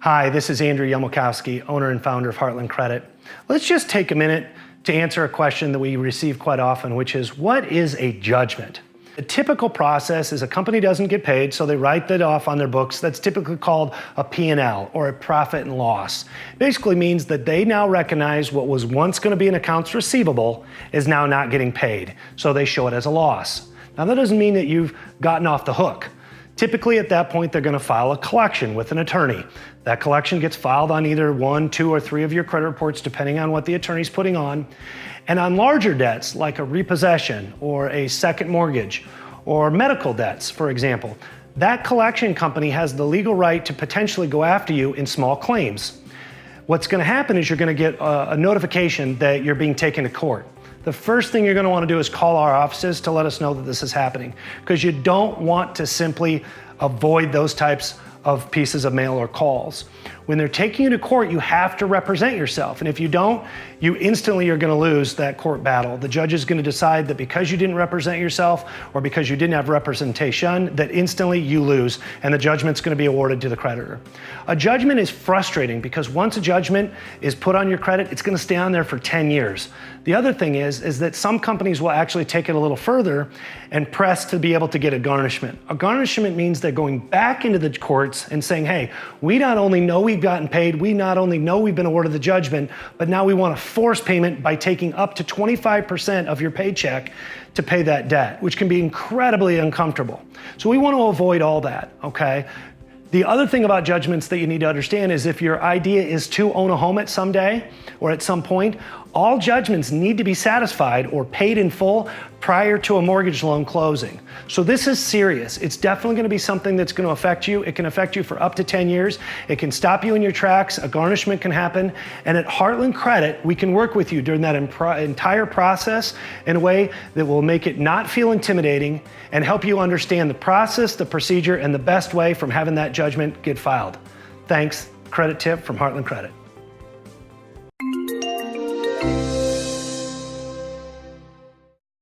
Hi, this is Andrew Yelmokowski, owner and founder of Heartland Credit. Let's just take a minute to answer a question that we receive quite often, which is, what is a judgment? The typical process is a company doesn't get paid, so they write that off on their books. That's typically called a P&L, or a profit and loss. Basically means that they now recognize what was once going to be an accounts receivable is now not getting paid, so they show it as a loss. Now that doesn't mean that you've gotten off the hook. Typically at that point, they're going to file a collection with an attorney. That collection gets filed on either 1, 2, or 3 of your credit reports, depending on what the attorney's putting on. And on larger debts, like a repossession or a second mortgage or medical debts, for example, that collection company has the legal right to potentially go after you in small claims. What's going to happen is you're going to get a notification that you're being taken to court. The first thing you're going to want to do is call our offices to let us know that this is happening, because you don't want to simply avoid those types of pieces of mail or calls. When they're taking you to court, you have to represent yourself. And if you don't, you instantly are going to lose that court battle. The judge is going to decide that because you didn't represent yourself or because you didn't have representation, that instantly you lose, and the judgment's going to be awarded to the creditor. A judgment is frustrating because once a judgment is put on your credit, it's going to stay on there for 10 years. The other thing is that some companies will actually take it a little further and press to be able to get a garnishment. A garnishment means they're going back into the courts and saying, hey, we not only know we've gotten paid, we not only know we've been awarded the judgment, but now we want to force payment by taking up to 25% of your paycheck to pay that debt, which can be incredibly uncomfortable. So we want to avoid all that, okay? The other thing about judgments that you need to understand is if your idea is to own a home at some day or at some point, all judgments need to be satisfied or paid in full prior to a mortgage loan closing. So this is serious. It's definitely going to be something that's going to affect you. It can affect you for up to 10 years. It can stop you in your tracks. A garnishment can happen. And at Heartland Credit, we can work with you during that entire process in a way that will make it not feel intimidating and help you understand the process, the procedure, and the best way from having that judgment get filed. Thanks. Credit tip from Heartland Credit.